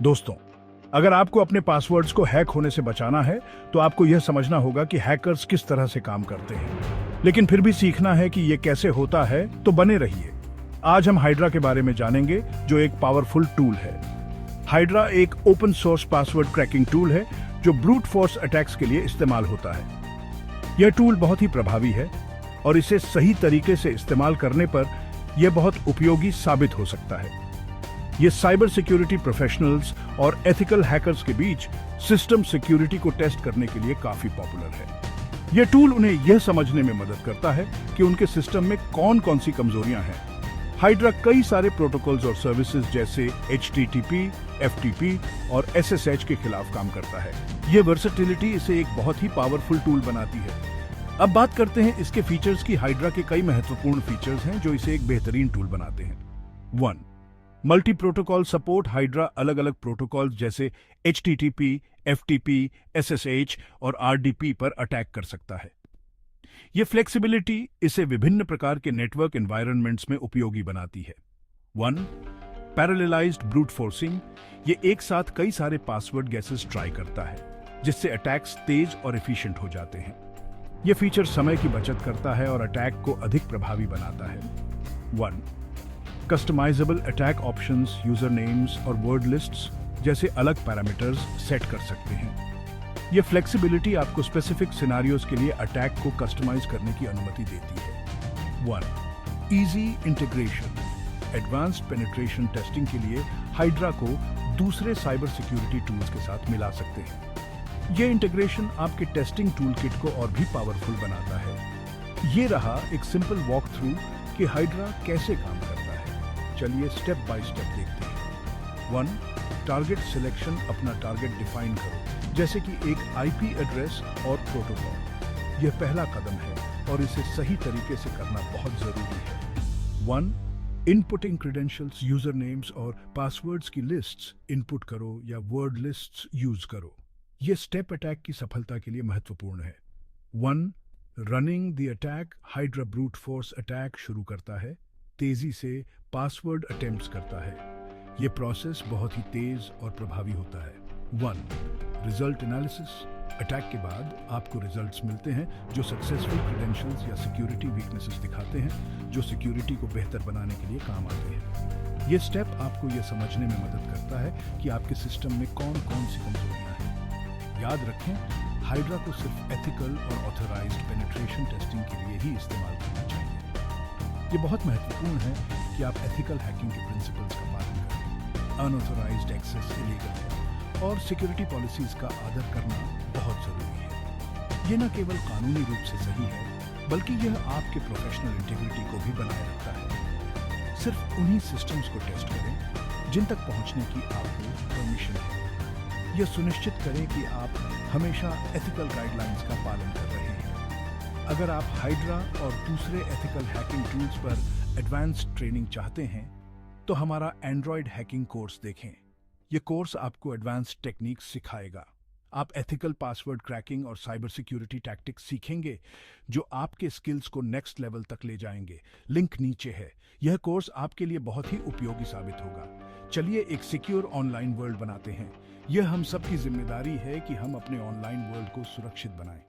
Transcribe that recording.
दोस्तों, अगर आपको अपने पासवर्ड्स को हैक होने से बचाना है, तो आपको यह समझना होगा कि हैकर्स किस तरह से काम करते हैं। लेकिन फिर भी सीखना है कि यह कैसे होता है, तो बने रहिए। आज हम हाइड्रा के बारे में जानेंगे, जो एक पावरफुल टूल है। हाइड्रा एक open source password cracking tool है, जो ब्रूट फोर्स अटैक्स के लिए इस्तेमाल होता है। यह टूल बहुत ही प्रभावी है और इसे सही तरीके से इस्तेमाल करने पर यह बहुत उपयोगी साबित हो सकता है। ये साइबर सिक्योरिटी प्रोफेशनल्स और एथिकल हैकर्स के बीच सिस्टम सिक्योरिटी को टेस्ट करने के लिए काफी पॉपुलर है। यह टूल उन्हें यह समझने में मदद करता है कि उनके सिस्टम में कौन कौन सी कमजोरियां हैं। हाइड्रा कई सारे प्रोटोकॉल्स और सर्विसेज जैसे HTTP, FTP और SSH के खिलाफ काम करता है। यह वर्सेटिलिटी इसे एक बहुत ही पावरफुल टूल बनाती है। अब बात करते हैं इसके फीचर्स की। हाइड्रा के कई महत्वपूर्ण फीचर्स हैं जो इसे एक बेहतरीन टूल बनाते हैं। 1. Multi protocol support. हाइड्रा अलग अलग प्रोटोकॉल जैसे HTTP, FTP, SSH और RDP पर अटैक कर सकता है। यह फ्लेक्सिबिलिटी इसे विभिन्न प्रकार के नेटवर्क एनवायरनमेंट्स में उपयोगी बनाती है। 1. पैरेललाइज्ड ब्रूट फोर्सिंग। यह एक साथ कई सारे पासवर्ड गैसेस ट्राई करता है, जिससे अटैक्स तेज और एफिशिएंट हो जाते हैं। यह फीचर समय की बचत करता है और अटैक को अधिक प्रभावी बनाता है। 1. Customisable attack options. User names और वर्ड लिस्ट्स जैसे अलग पैरामीटर्स सेट कर सकते हैं। यह फ्लेक्सिबिलिटी आपको स्पेसिफिक सिनारियोज के लिए अटैक को कस्टमाइज करने की अनुमति देती है। 1. Easy integration. Advanced penetration testing के लिए हाइड्रा को दूसरे साइबर सिक्योरिटी टूल्स के साथ मिला सकते हैं। यह इंटीग्रेशन आपके टेस्टिंग टूल किट को और भी पावरफुल बनाता है। यह रहा एक सिंपल वॉक थ्रू कि हाइड्रा कैसे काम करता है। चलिए स्टेप बाय स्टेप देखते हैं। 1. Target selection. अपना टारगेट डिफाइन करो, जैसे कि एक IP एड्रेस और प्रोटोकॉल। यह पहला कदम है और इसे सही तरीके से करना बहुत जरूरी है। 1. Inputting credentials. यूजर नेम्स और पासवर्ड्स की लिस्ट्स इनपुट करो या वर्ड लिस्ट्स यूज करो। यह स्टेप अटैक की सफलता के लिए महत्वपूर्ण है। 1. Running the attack. Hydra brute force attack शुरू करता है, तेजी से पासवर्ड अटेम्प्ट्स करता है। यह प्रोसेस बहुत ही तेज और प्रभावी होता है। 1. Result analysis. अटैक के बाद आपको रिजल्ट्स मिलते हैं जो सक्सेसफुल क्रेडेंशियल्स या सिक्योरिटी वीकनेसेस दिखाते हैं, जो सिक्योरिटी को बेहतर बनाने के लिए काम आते हैं। यह स्टेप आपको यह समझने में मदद करता है कि आपके सिस्टम में कौन कौन सी कमजोरियां हैं। याद रखें, हाइड्रा को सिर्फ एथिकल और ऑथराइज्ड पेनिट्रेशन टेस्टिंग के लिए ही इस्तेमाल करना चाहिए। यह बहुत महत्वपूर्ण है कि आप एथिकल हैकिंग के प्रिंसिपल्स का पालन करें। अनऑथराइज्ड एक्सेस इलीगल है और सिक्योरिटी पॉलिसीज का आदर करना बहुत जरूरी है। यह न केवल कानूनी रूप से सही है, बल्कि यह आपके प्रोफेशनल इंटीग्रिटी को भी बनाए रखता है। सिर्फ उन्हीं सिस्टम्स को टेस्ट करें जिन तक पहुंचने की आपको परमिशन है। यह सुनिश्चित करें कि आप हमेशा एथिकल गाइडलाइंस का पालन कर रहे हैं। अगर आप हाइड्रा और दूसरे एथिकल हैकिंग टूल्स पर एडवांस्ड ट्रेनिंग चाहते हैं, तो हमारा एंड्रॉयड हैकिंग कोर्स देखें। यह कोर्स आपको एडवांस्ड टेक्निक्स सिखाएगा। आप एथिकल पासवर्ड क्रैकिंग और साइबर सिक्योरिटी टैक्टिक्स सीखेंगे, जो आपके स्किल्स को नेक्स्ट लेवल तक ले जाएंगे। लिंक नीचे है। यह कोर्स आपके लिए बहुत ही उपयोगी साबित होगा। चलिए एक सिक्योर ऑनलाइन वर्ल्ड बनाते हैं। यह हम सब की जिम्मेदारी है कि हम अपने ऑनलाइन वर्ल्ड को सुरक्षित बनाएं।